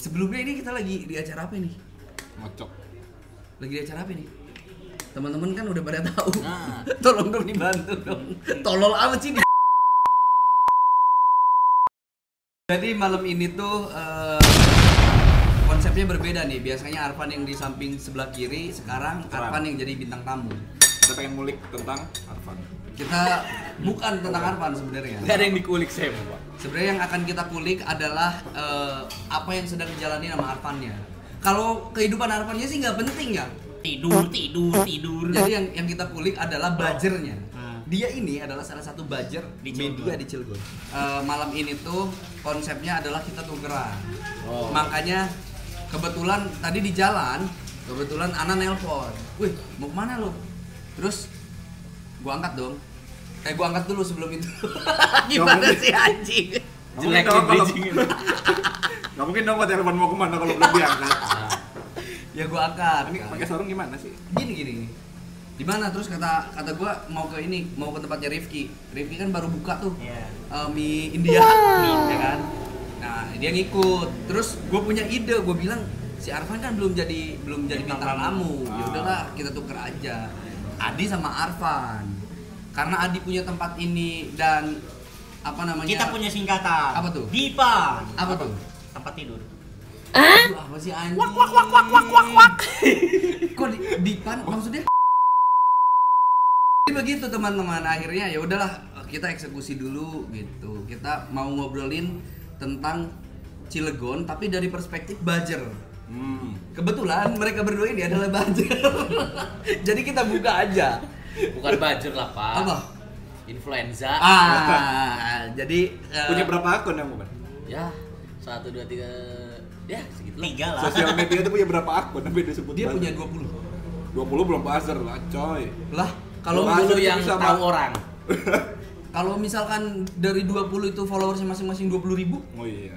Sebelumnya ini kita lagi di acara apa nih? Ngocok. Lagi di acara apa nih? Teman-teman kan udah pada tahu. Nah. Tolong dong dibantu dong. Tolol amat sih. Jadi malam ini tuh konsepnya berbeda nih. Biasanya Arfan yang di samping sebelah kiri, sekarang Arfan yang jadi bintang tamu. Kita pengen ngulik tentang Arfan. Kita bukan tentang Arfan sebenarnya. Gak ada yang dikulik saya, Pak. Sebenarnya yang akan kita kulik adalah apa yang sedang dijalani sama Arfannya. Kalau kehidupan Arfannya sih nggak penting ya. Tidur. Jadi yang kita kulik adalah buzzer-nya. Dia ini adalah salah satu buzzer Di media di Cilegon. Malam ini tuh konsepnya adalah kita tukeran. Oh. Makanya kebetulan tadi di jalan, kebetulan Ana nelpon. Wih, mau kemana lo? Terus gua angkat dong. Gua angkat dulu sebelum itu. Gimana sih anjing? Jelek bridging. Gak mungkin dong gua telepon mau kemana kalau belum diangkat. Ya gua angkat. Ini pakai sarung gimana sih? Gini. Di mana? Terus kata gua mau ke tempatnya Rifki. Rifki kan baru buka tuh. Mie India, ya kan? Nah, dia ngikut. Terus gua punya ide, gua bilang si Arfan kan belum jadi bintang tamu. Ya udahlah, kita tuker aja. Adi sama Arfan. Karena Adi punya tempat ini dan apa namanya? Kita punya singkatan. Apa tuh? Dipa. Apa tuh? Tempat tidur. Aduh, apa sih anjing? Wak. Kok Dipan maksudnya? Jadi begitu teman-teman, akhirnya ya udahlah kita eksekusi dulu gitu. Kita mau ngobrolin tentang Cilegon tapi dari perspektif buzzer. Kebetulan mereka berdua ini adalah buzzer. Jadi kita buka aja. Bukan buzzer lah, Pak. Apa? Influenza. Jadi Punya berapa akun yang bukan? Ya, 1, 2, 3. Ya, segitu. 3 lah. Sosial media itu punya berapa akun? Tapi disebut dia buzzer. punya 20. 20 belum buzzer lah, coy. Lah, kalau Kalau buzzer yang itu sama- tahu orang. kalau misalkan dari 20 itu followersnya masing-masing 20.000, Oh iya.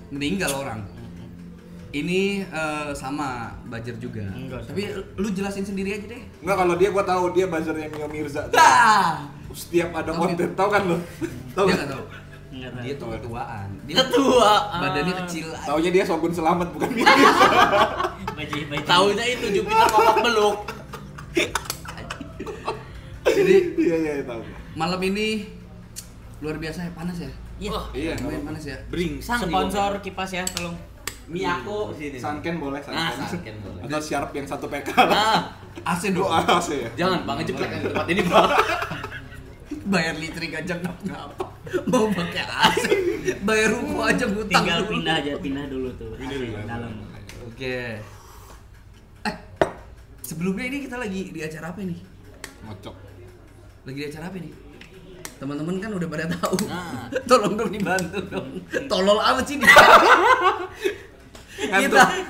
meninggal orang. Ini sama buzzer juga. Enggak, Tapi lu jelasin sendiri aja deh. Enggak, kalau dia gua tahu dia buzzernya Mio Mirza. Setiap ada Tahu konten, tahu kan lo? Tahu Dia kan? nggak tahu. Dia tuh ketuaan. Dia Ketua. badannya kecil. Taunya dia Shogun Selamat bukan Mio Mirza. Taunya itu Jupiter kokok beluk. Jadi Iya tahu. malam ini luar biasa ya, panas ya. Iya, Lumayan panas ya. Bringsang. Sponsor kipas ya, tolong. Miyako sini. Sunken boleh, Sunken boleh. Atau Sharp yang 1 PK. AC Dua dong. AC ya. Jangan Bang, ngejeplek ke tempat ini, Bang. Bayar listrik aja ngapa. Mau pakai AC. Bayar ruko aja ngutang. Tinggal dulu. pindah dulu tuh. Dalam. Oke. Sebelumnya ini kita lagi di acara apa nih? Ngocok. Lagi di acara apa nih? Teman-teman kan udah pada tahu. Nah. Tolong dong dibantu dong. Tolol amat sih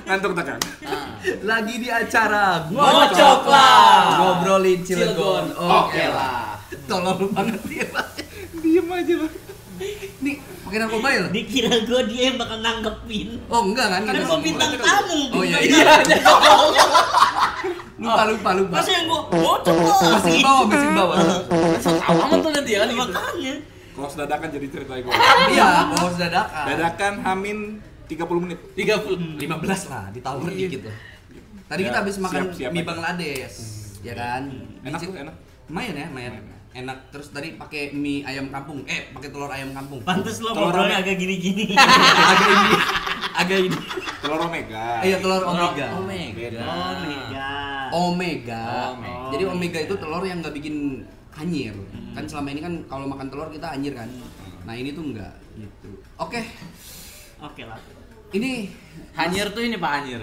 Ngantuk tekan. lagi di acara Ngocok lah. Ngobrolin Cilegon. Oke lah. Tolol banget dia. Diem aja lo. Nih, pakai narkoba ya? Dikira gue dia yang bakal nanggepin. Oh enggak kan? Kan Kita gue semua. bintang tamu. Oh iya. Lupa. Masa yang gue bocok lah. Masih ke bawah. Tahu amat tuh nanti kan gitu. Makanya. Kalau dadakan jadi cerita gue. Iya, harus dadakan. Dadakan Hamin 30 menit. 15 lah, ditawar dikit lah. Tadi Ya, kita habis makan siap-siap mie aja. Bangladesh, ya kan? Enak Di- tuh, enak. Lumayan ya, lumayan. Enak. Terus tadi pakai mie ayam kampung. Pakai telur ayam kampung. Pantes lo Telur ngobrolnya apa? agak gini-gini. Agak ini. Telur Omega. Iya, telur omega. Beda. Oh, mega. Omega. Omega. Jadi omega itu telur yang nggak bikin anyir. Kan selama ini kan kalau makan telur kita anyir kan. Nah, ini tuh enggak gitu. Oke. Oke lah. Ini Hanyir tuh ini Pak Hanyir.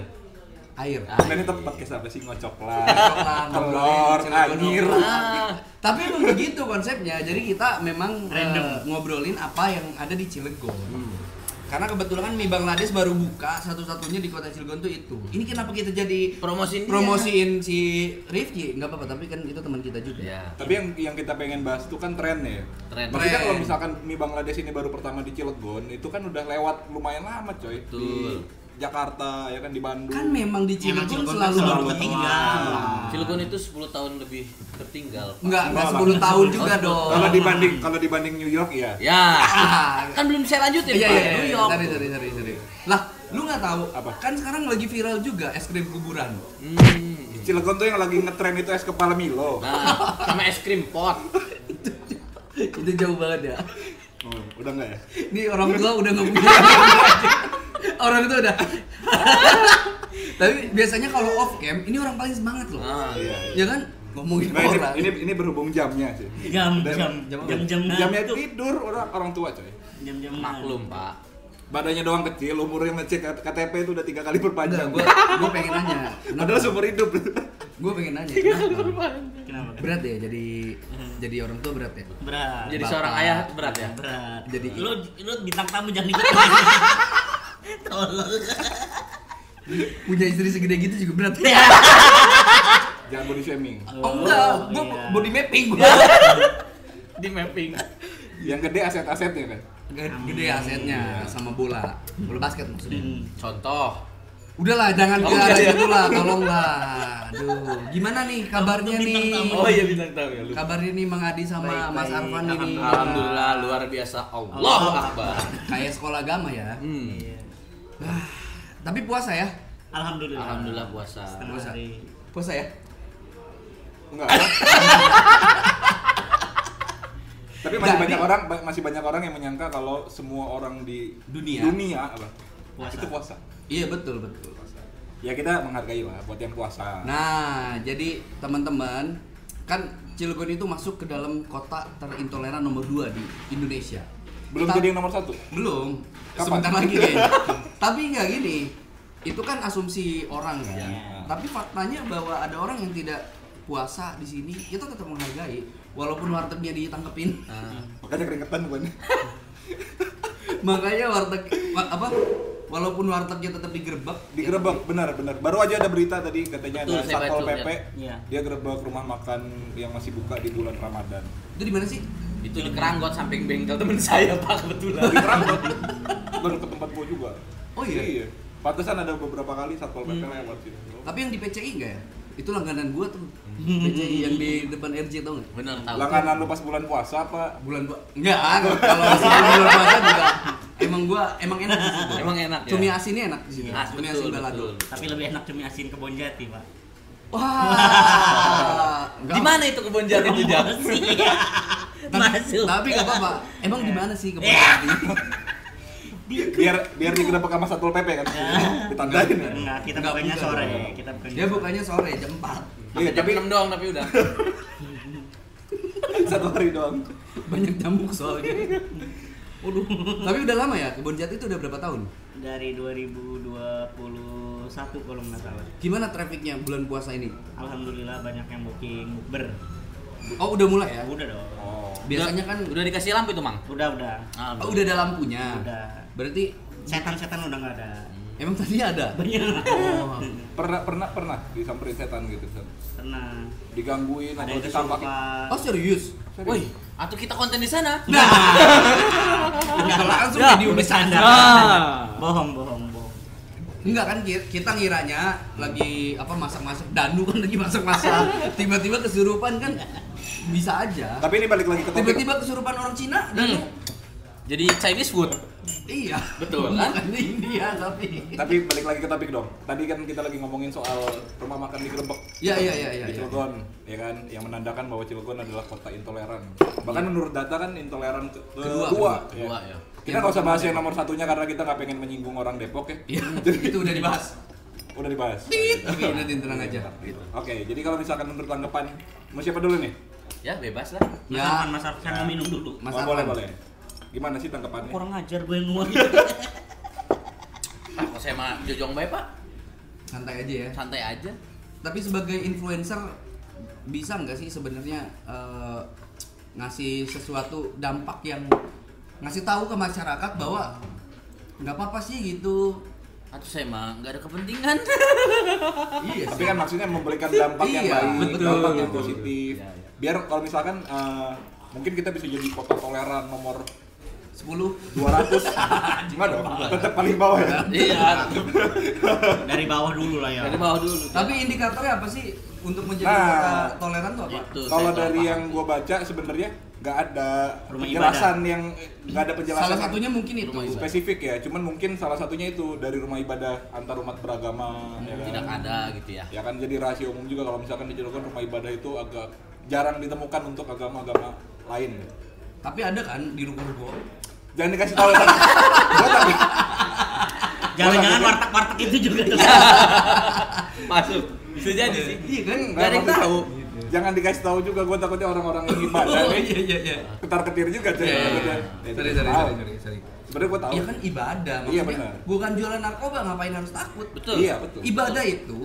air. Nah, ini tempat kisah apa sih ngocok lah. Coklat, Telur, Cilegon, anyir. Tapi emang begitu konsepnya. Jadi kita memang Random. ngobrolin apa yang ada di Cilegon. Karena kebetulan kan mie Bangladesh baru buka satu-satunya di kota Cilegon tuh itu. Ini kenapa kita jadi promosiin si Rifki? Enggak apa-apa, tapi kan itu teman kita juga. Ya. Tapi yang kita pengen bahas itu kan tren ya. Tren. Maksudnya Tren. kalau misalkan mie Bangladesh ini baru pertama di Cilegon, itu kan udah lewat lumayan lama coy. Betul. Di Jakarta ya kan, di Bandung. Kan memang di Cilegon Cilegon selalu kan selalu berketinggal. Cilegon itu 10 tahun lebih tertinggal. Pak. Enggak Enggak 10 tahun juga Oh, dong. Kalau dibanding New York ya. Ya. Ah, Kan belum saya lanjutin Iya, Pak. iya, New iya. York. Sorry. Lah, Lu nggak tahu? Apa? Kan sekarang lagi viral juga es krim kuburan. Cilegon tuh yang lagi ngetren itu es kepala Milo. Nah, sama es krim pot. Itu jauh banget ya. Oh, udah enggak ya? Ini orang tua udah nggak punya. Orang tua udah. Tapi biasanya kalau off cam ini orang paling semangat loh. Iya. Ya kan? Ngomongin Nah, orang. ini berhubung jamnya sih. Jam Jamnya tidur orang tua coy. jam Maklum, Pak. Badannya doang kecil, umurnya ngecek KTP itu udah 3 kali Enggak, perpanjang. gua pengen nanya. Padahal seumur hidup. Gue pengen nanya. Kenapa? Kenapa? Berat ya jadi orang tua berat ya? Berat. Jadi Bapak. seorang ayah berat ya? Berat. Jadi Lu bintang tamu jangan ikut. Tolong. punya istri segede gitu juga berat. Jangan body shaming. Oh enggak, gue iya. body mapping gue. Di mapping. Yang gede aset-asetnya kan. Gede asetnya sama bola basket maksudnya. Contoh. Udahlah jangan ke Oh, arah iya. itu lah, tolonglah. Aduh, gimana nih kabarnya Bintang nih? tamu. Oh iya bintang tamu ya lu. Kabarnya nih Mang Adi sama Baik, Mas baik. Arfan ini. Alhamdulillah luar biasa. Allahu Akbar. Kayak sekolah agama ya. Iya. Tapi puasa ya? Alhamdulillah. Alhamdulillah puasa. Setengah Puasa. hari. Puasa ya? Enggak. Tapi masih banyak orang yang menyangka kalau semua orang di Dunia. apa? Puasa. Itu puasa. Iya betul. Ya kita menghargai lah buat yang puasa. Nah, jadi teman-teman, kan Cilegon itu masuk ke dalam kota terintoleran nomor 2 di Indonesia. Belum jadi yang nomor 1. Belum. Kapan? Sebentar lagi kayaknya. Tapi nggak gini. Itu kan asumsi orang kan. Iya. Tapi faktanya bahwa ada orang yang tidak puasa di sini, kita tetap menghargai walaupun wartegnya ditangkepin. Makanya keringetan bukan? Makanya walaupun wartegnya tetap digerebek. Digerebek, benar. Baru aja ada berita tadi katanya Betul, ada saya Satpol baca, PP. Iya. Dia gerebek rumah makan yang masih buka di bulan Ramadan. Itu di mana sih? Itu di Keranggot samping bengkel temen saya Pak kebetulan. Di Kerangkot. Baru ke tempat gua juga. Oh iya? Iya. Pantesan ada beberapa kali Satpol PP lewat sih. Tapi yang di PCI enggak ya? Itu langganan gua tuh. PCI yang di depan RJ tau nggak? Bener tahu. Langganan lu pas bulan puasa apa? Bulan enggak, kalau sebelum bulan puasa juga emang enak di situ. Emang enak ya. Cumi asinnya enak di situ. Ah, Cumi betul, asin balado. betul. Tapi lebih enak cumi asin kebon jati, Pak. Wah. Di mana itu kebun jati itu Jam? Masuk. Tapi enggak apa-apa. Emang di mana sih kebun jati? Biar digerebek sama Satpol PP kan. Ditandain ya. Enggak, kita Enggak bukanya buka sore. dong. Kita bukanya. Dia bukanya sore jam 4. Iya, Tapi tapi 6 doang tapi udah. 1 hari doang. Banyak nyamuk soalnya. Waduh. Tapi udah lama ya? Kebun jati itu udah berapa tahun? Dari 2021 kalau nggak salah. Gimana trafiknya bulan puasa ini? Alhamdulillah banyak yang booking bukber. Oh, udah mulai ya? Udah dong. Oh. Biasanya kan Udah dikasih lampu itu Mang. Udah. oh, udah ada lampunya. Udah. Berarti Setan-setan udah nggak ada. emang tadi ada? Banyak. Oh. Pernah disamperin setan gitu. Pernah. Digangguin Ada atau yang ditampakin. kesurupan. Oh, serius? Woi, atau kita konten di sana? Nah. Enggak langsung video bercanda. Ah. Bohong. Enggak kan kita ngiranya lagi apa masak-masak danu kan lagi masak-masak. Tiba-tiba kesurupan kan bisa aja. Tapi ini balik lagi ke topik. Tiba-tiba kesurupan orang Cina danu. Jadi Chinese food. Iya. Betul kan? Bukan India tapi. Tapi balik lagi ke topik dong. Tadi kan kita lagi ngomongin soal rumah makan digerebek. Iya. Di Cilegon, ya kan, yang menandakan bahwa Cilegon adalah kota intoleran. Bahkan menurut data kan intoleran kedua. Kedua ya. Kita nggak usah bahas yang nomor satunya karena kita nggak pengen menyinggung orang Depok ya. Iya, itu udah dibahas. Udah dibahas. Oke, nanti tenang aja. Oke, jadi kalau misalkan menurut tanggapan, mau siapa dulu nih? Ya bebas lah. Ya, Mas Arfan mau minum dulu. Mas Oh, Arfan. boleh. Gimana sih tanggapannya? Kurang ajar gue yang ngomong. Ah, kok saya mah jojong bae Pak. Santai aja ya. Santai aja. Tapi sebagai influencer bisa nggak sih sebenarnya ngasih sesuatu dampak yang ngasih tahu ke masyarakat bahwa nggak apa-apa sih gitu. Atau saya mah nggak ada kepentingan. Iya Tapi kan maksudnya memberikan dampak yang Iya, baik, betul. dampak yang positif. Iya, iya. Biar kalau misalkan mungkin kita bisa jadi kota toleran nomor 10 200. Enggak dong, tetap paling bawah ya. Iya. Dari bawah dulu lah ya. Dari bawah dulu. Tapi indikatornya apa sih untuk menjadi Nah, kota toleran tuh apa? Itu Kalau saya dari paham. yang gue baca sebenarnya nggak ada Rumah penjelasan yang nggak ada penjelasan Salah satunya mungkin itu. spesifik ya, cuman mungkin salah satunya itu dari rumah ibadah antar umat beragama ya kan? Tidak ada gitu ya. Ya kan jadi rahasia umum juga kalau misalkan di Cilegon rumah ibadah itu agak jarang ditemukan untuk agama-agama lain. Tapi ada kan di ruko-ruko. Jangan dikasih tahu kan. Jangan-jangan warteg-warteg itu juga tuh. Masuk. Bisa jadi sih. Iya kan? Gak ada yang tahu. Jangan dikasih tahu juga, gue takutnya orang-orang yang ibadah Oh nih iya. ketar-ketir juga coy. Iya. Takutnya. Sorry. Sebenarnya gue tahu. Iya kan ibadah, Iya, maksudnya benar. bukan jualan narkoba, ngapain harus takut? Betul. Iya betul. Ibadah itu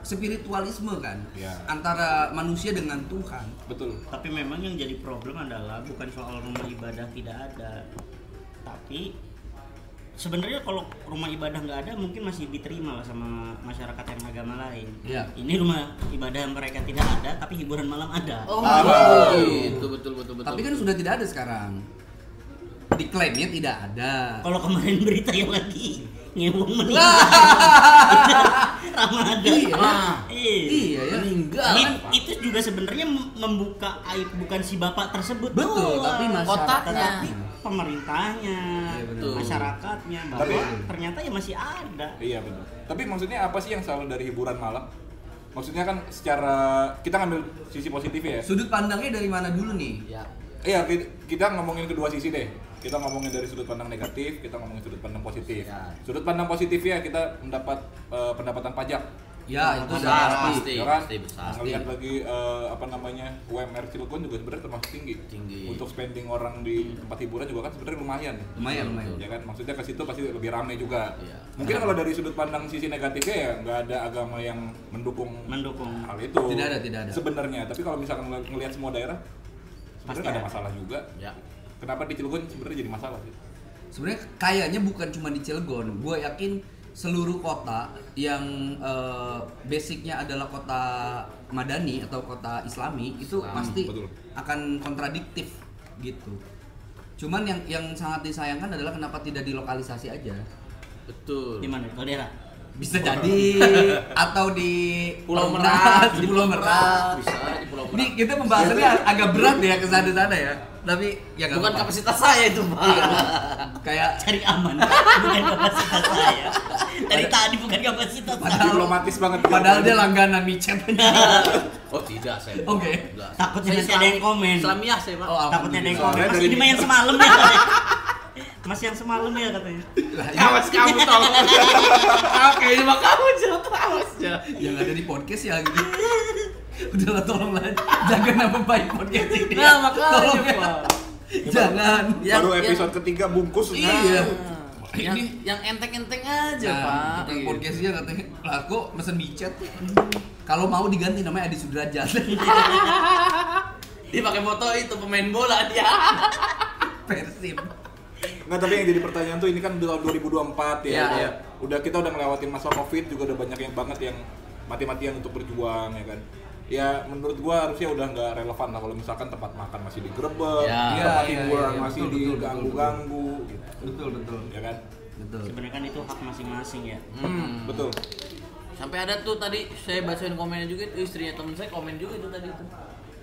spiritualisme kan, Iya. antara manusia dengan Tuhan. Betul. Tapi memang yang jadi problem adalah bukan soal rumah ibadah tidak ada, tapi sebenarnya kalau rumah ibadah nggak ada mungkin masih diterima lah sama masyarakat yang agama lain. Iya. Ini rumah ibadah mereka tidak ada, tapi hiburan malam ada. Oh, betul. Tapi kan sudah tidak ada sekarang. Diklaimnya tidak ada. Kalau kemarin berita yang lagi ngewong meninggal. Ramadan. Iya. Iya ya. Meninggal. Itu juga sebenarnya membuka aib bukan si bapak tersebut. Betul, doang. tapi masyarakat. Kotaknya. Tapi pemerintahnya, Iya, betul. masyarakatnya, bahwa Tapi- ternyata ya masih ada. Iya betul. Tapi maksudnya apa sih yang salah dari hiburan malam? Maksudnya kan secara kita ngambil sisi positif ya. Sudut pandangnya dari mana dulu nih? Ya. Iya, kita ngomongin kedua sisi deh. Kita ngomongin dari sudut pandang negatif, kita ngomongin sudut pandang positif. Ya. Sudut pandang positifnya kita mendapat pendapatan pajak. Ya, itu udah Besar, pasti. pasti. Ya kan? besar. Ngelihat lagi UMR Cilegon juga sebenarnya termasuk tinggi. Untuk spending orang di tempat hiburan juga kan sebenarnya lumayan. Lumayan. Ya kan, maksudnya ke situ pasti lebih ramai juga. Iya. Mungkin kalau dari sudut pandang sisi negatifnya ya nggak ada agama yang mendukung hal itu. Tidak ada. Sebenarnya, tapi kalau misalkan ngelihat semua daerah sebenarnya Pasti nggak ada ada. masalah juga. Ya. Kenapa di Cilegon sebenarnya jadi masalah sih? Sebenarnya kayaknya bukan cuma di Cilegon. Gue yakin seluruh kota yang basicnya adalah kota madani atau kota islami itu pasti betul. akan kontradiktif gitu. Cuman yang sangat disayangkan adalah kenapa tidak dilokalisasi aja. Betul. Di mana? Di Kaldera. Bisa jadi atau di Pulau Merak, di Pulau Merak. Bisa di Pulau Merak. Ini kita pembahasannya agak berat ya ke sana ya. Tapi ya nggak Bukan apa-apa. kapasitas saya itu, Pak. Kayak Cari aman, bukan kapasitas saya. Dari tadi bukan kapasitas saya. Diplomatis banget. padahal dia langganan micet. Oh, tidak saya. Oke. Tidak. Takutnya Saya nanti ada yang komen. Islamiah saya, Pak. Oh, Takutnya ada yang alhamdulillah. komen. Mas Dari- ini mah yang semalam ya katanya. Mas yang semalam ya katanya. Awas kamu tolong. Oke, ini mah kamu jangan awas ya. Yang ada di podcast ya gitu. Udahlah tolonglah jaga nama baik podcast ini. Nah, makanya, Tolong ya. Pak. Jangan. Baru episode ketiga bungkus. Iya. Yang enteng-enteng aja, Nah, Pak. tukang podcastnya katanya, lah kok mesen micet. Kalau mau diganti namanya Adi Sudrajat. Dia pakai foto itu pemain bola dia. Persib. Nggak, tapi yang jadi pertanyaan tuh ini kan tahun 2024 ya. Iya. Kita udah ngelewatin masa Covid juga udah banyak yang banget yang mati-matian untuk berjuang ya kan. Ya menurut gua harusnya udah nggak relevan lah kalau misalkan tempat makan masih digerebek, Ya. tempat Iya, hiburan iya, masih betul, diganggu-ganggu gitu. Betul. Ya kan? Betul. Sebenarnya kan itu hak masing-masing ya. Betul. Sampai ada tuh tadi saya bacain komennya juga itu istrinya temen saya komen juga itu tadi tuh.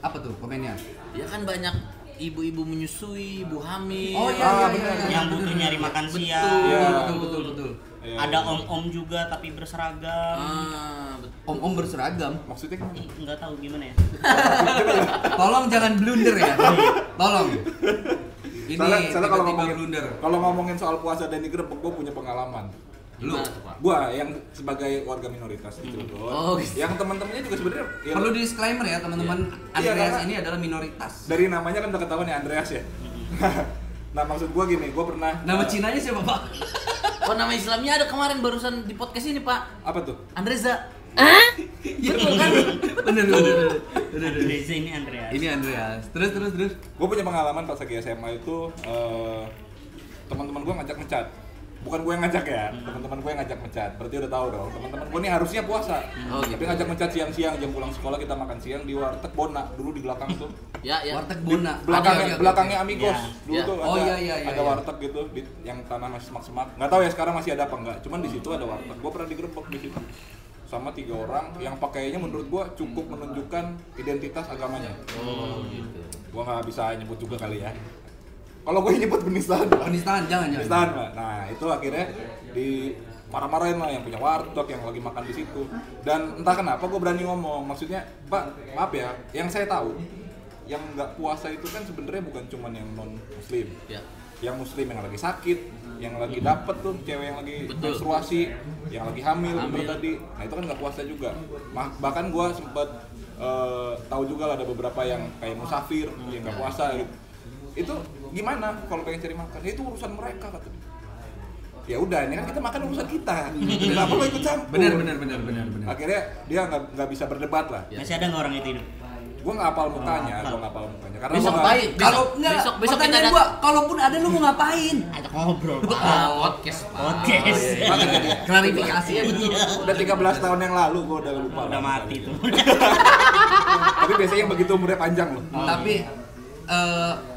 Apa tuh komennya? Ya kan banyak ibu-ibu menyusui, ibu hamil. Oh iya. Yang butuh betul. nyari makan Betul. siang. Iya. Betul. Ya, Ada ya. om-om juga tapi berseragam. Betul. Om-om berseragam. Maksudnya kan Enggak tahu gimana ya. Tolong jangan blunder ya. Tolong. Ini Soalnya kalau tiba-tiba ngomongin blunder. kalau ngomongin soal puasa dan digerebek, gua punya pengalaman. Lu Gimana tuh, Pak? Gua yang sebagai warga minoritas di Cilegon. Oh, gitu. Yang teman-temannya juga sebenarnya ya, perlu di disclaimer ya teman-teman. Iya, Andreas karena- ini adalah minoritas. dari namanya kan udah ketahuan ya Andreas ya. Nah maksud gua gini, gua pernah Nama Cinanya siapa Pak? Oh, nama Islamnya ada kemarin barusan di podcast ini, Pak. apa tuh? Andreza. Betul kan? Bener. Reza ini Andreas. Ini Andreas. Terus. Gue punya pengalaman pas lagi SMA itu teman-teman gue ngajak mencat. Bukan gue yang ngajak ya, teman-teman gue yang ngajak mencat. Berarti udah tahu dong, teman-teman gue nih harusnya puasa. Oh, gitu. Tapi ngajak mencat siang-siang, jam pulang sekolah kita makan siang di warteg Bona dulu di belakang tuh. Ya. Warteg Bona. Belakangnya Amigos. Ya. Dulu Ya. tuh Oh, ada, iya, ada iya. warteg gitu yang tanah masih semak-semak. Nggak tahu ya sekarang masih ada apa enggak. Cuman di situ ada warteg. Gue pernah digerebek di situ. sama 3 orang yang pakainya menurut gua cukup menunjukkan identitas agamanya. Oh gitu. Gua nggak bisa nyebut juga kali ya. Kalau gue nyebut penistaan, jangan. penistaan, Pak. Nah itu akhirnya di marah-marahin lah yang punya warteg yang lagi makan di situ. Dan entah kenapa gue berani ngomong, maksudnya Pak maaf ya, yang saya tahu yang nggak puasa itu kan sebenarnya bukan cuma yang non muslim, Ya. yang muslim yang lagi sakit, yang lagi dapet tuh cewek yang lagi Betul. menstruasi, yang lagi hamil tadi. Nah itu kan nggak puasa juga. Bahkan gue sempet tahu juga lah ada beberapa yang kayak musafir yang nggak puasa gitu. Itu gimana kalau pengen cari makan? Ya itu urusan mereka kata. Ya udah, ini kan kita makan urusan kita. Kenapa lo ikut campur? Benar. Akhirnya dia nggak bisa berdebat lah. Masih ada nggak orang itu hidup? Gue nggak hapal mukanya, Karena Besok gua nggak- baik. Kalau enggak, besok pertanyaan kita gua, kalaupun ada lu mau ngapain? Ajak ngobrol, Pak. podcast. Pak. Podcast. Makanya dia- Klarifikasi ya betul. udah 13 tahun yang lalu gue udah lupa. Udah mati tuh. Tapi biasanya yang begitu umurnya panjang loh. Tapi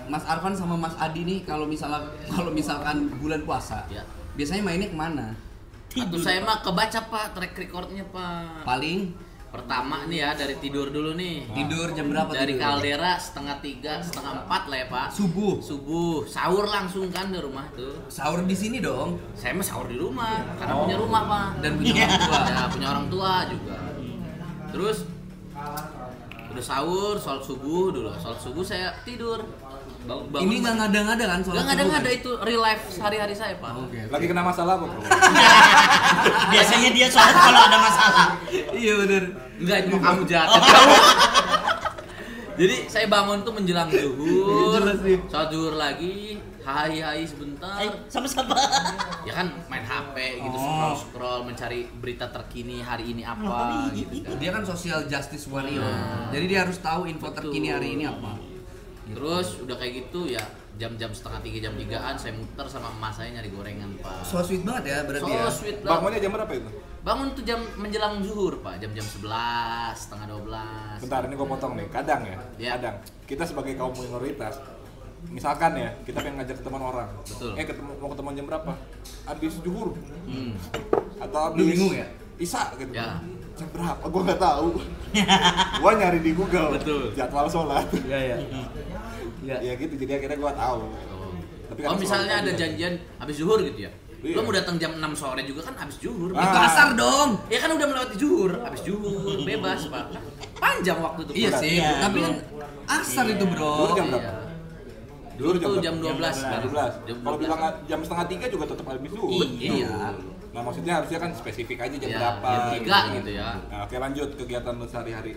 Mas Arfan sama Mas Adi nih kalau misalkan bulan puasa, Ya. biasanya mainnya kemana? Atau saya mah kebaca Pak track recordnya Pak. Paling Pertama nih ya dari tidur dulu nih. tidur jam berapa? Dari tidur? kaldera 3:30, 3:30 lah ya Pak. Subuh. Sahur langsung kan di rumah tuh. Sahur di sini dong. Saya mah sahur di rumah karena punya rumah Pak. Dan punya orang tua. Ya, punya orang tua juga. Terus udah sahur, sholat subuh dulu. Sholat subuh saya tidur. Bangun. Ini nggak ngada-ngada kan sholat Nggak subuh ada kan? itu real life sehari-hari saya Pak. Oke. Lagi kena masalah apa bro? Biasanya dia sholat kalau ada masalah. Iya bener. Enggak, itu mau kamu jahat. Jadi saya bangun tuh menjelang zuhur. Jelas nih. Sholat zuhur lagi, hai sebentar. Sama-sama. Ya kan main HP gitu, Oh. scroll mencari berita terkini hari ini apa gitu kan. Dia kan social justice warrior. Jadi dia harus tahu info Betul. terkini hari ini apa. Terus udah kayak gitu ya jam-jam 2:30, jam 3-an saya muter sama emak saya nyari gorengan Pak. So sweet banget ya berarti ya. So sweet lah. Bangunnya jam berapa itu? Bangun tuh jam menjelang zuhur Pak, jam 11, setengah 12. Bentar, ini gue potong nih. Kadang ya, Ya. kadang kita sebagai kaum minoritas, misalkan ya, kita pengen ngajak teman orang. Betul. Mau ketemuan jam berapa? Habis zuhur atau Lu habis bingung ya? Isya gitu. Ya. Jam berapa? Gue nggak tahu. Gue nyari di Google. Betul. Jadwal sholat. Iya. Ya gitu. Jadi akhirnya gue tahu. Tapi Oh karena misalnya sholat ada aja. janjian habis zuhur gitu ya. Iya. Lo mau datang jam 6 sore juga kan habis zuhur. Ah. Itu asar dong. Ya kan udah melewati zuhur, habis zuhur bebas Pak. Kan panjang waktu itu. Iya Pak. sih, Iya. tapi kan asar itu bro. Dulu jam Iya. berapa? Dulu tuh berapa? jam 12. Jam 12. Jam Kalau 12. bilang jam setengah 3 juga tetap habis zuhur. Iya. Nah maksudnya harusnya kan spesifik aja jam Ya, berapa. jam 3 gitu ya. Nah, oke lanjut kegiatan lu sehari-hari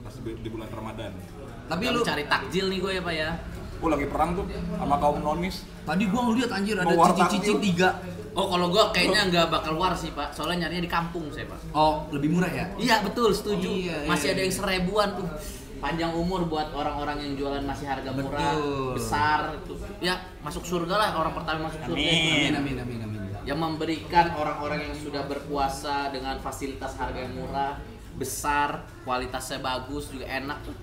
pas di bulan Ramadan. Tapi Tapi lu cari takjil nih gue ya Pak ya. Gue lagi perang tuh sama kaum nonis. tadi gua ngeliat anjir ada Mau war cici-cici takjil. 3. Oh kalau gue kayaknya nggak bakal war sih Pak, soalnya nyarinya di kampung saya Pak. Oh, lebih murah ya? Iya betul, setuju. Iya, Masih iya. ada yang 1000-an tuh. Panjang umur buat orang-orang yang jualan masih harga murah, Betul. besar tuh. Ya masuk surga lah, orang pertama masuk surga. Amin. Amin. Yang memberikan orang-orang yang sudah berpuasa dengan fasilitas harga yang murah, besar, kualitasnya bagus, juga enak tuh.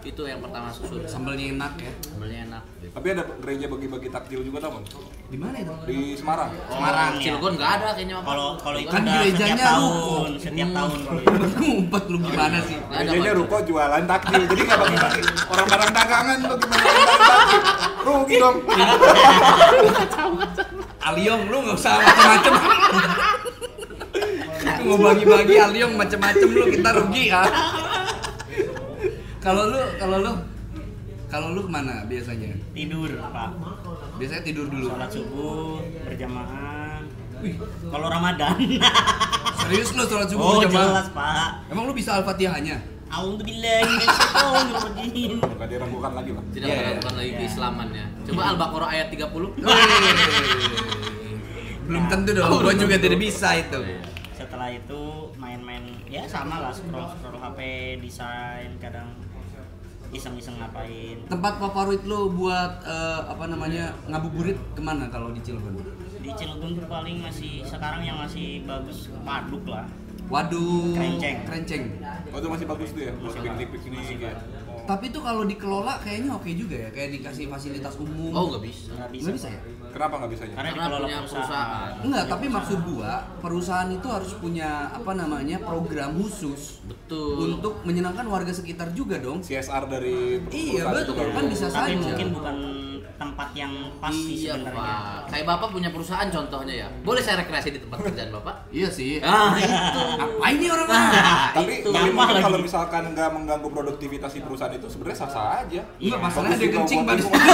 Itu yang pertama masuk surga. Sambelnya enak ya. Sambelnya enak. Tapi ada gereja bagi-bagi takjil juga tau Bang? Di mana itu? Di Semarang. Semarang, ya. Cilegon nggak ada kayaknya Pak. Kalau itu Kan udah gerejanya setiap ruko. tahun, setiap tahun kalau itu. Ngumpet lu gimana sih? Nggak ada, Gerejanya Pak. ruko jualan takjil. Jadi nggak bagi-bagi. Orang barang dagangan lu gimana bagi takjil? Rugi dong. Aliong lu nggak usah macem-macem. Itu mau bagi-bagi Aliong macem-macem lu kita rugi ya. Kalau lu kemana biasanya? Tidur, Pak. Biasanya tidur dulu. Sholat subuh berjamaah. Kalau Ramadan. Serius lu sholat subuh Oh, berjamaah? jelas, Pak. Emang lu bisa Al-Fatihahnya? A'udzubillahi minasyaitonir rajim. Nggak diragukan lagi Bang. Tidak Iya, meragukan lagi keislamannya. Coba Al-Baqarah ayat 30. Belum tentu dong, gua juga tidak bisa itu. Setelah itu main-main ya sama lah, scroll HP, desain, kadang iseng-iseng ngapain. Tempat favorit lu buat ngabuburit kemana kalau di Cilegon? Di Cilegon tuh paling sekarang yang masih bagus Paduk lah. Waduh, Kerenceng. Kerenceng. Oh itu masih bagus tuh ya? Masih piknik-piknik ya? Tapi itu kalau dikelola kayaknya oke juga ya, kayak dikasih fasilitas umum. Oh, nggak bisa. Nggak bisa ya? Kenapa nggak bisanya? Karena Karena dikelola punya perusahaan. perusahaan. Enggak, tapi maksud gua perusahaan itu harus punya apa namanya program khusus Betul. untuk menyenangkan warga sekitar juga dong. CSR dari Iya perusahaan betul, juga. kan bisa Tapi saja. mungkin bukan tempat yang pas sih Iya sebenarnya. Pak, kayak Bapak punya perusahaan contohnya ya. Boleh saya rekreasi di tempat kerjaan Bapak? Iya sih. Ah itu. Apa ini orang? Tapi itu. mungkin Gampang kalau lagi. misalkan nggak mengganggu produktivitas si perusahaan itu sebenarnya sah-sah aja. Enggak, masalahnya Bagus dia juga kencing buat Bang. lingkungan.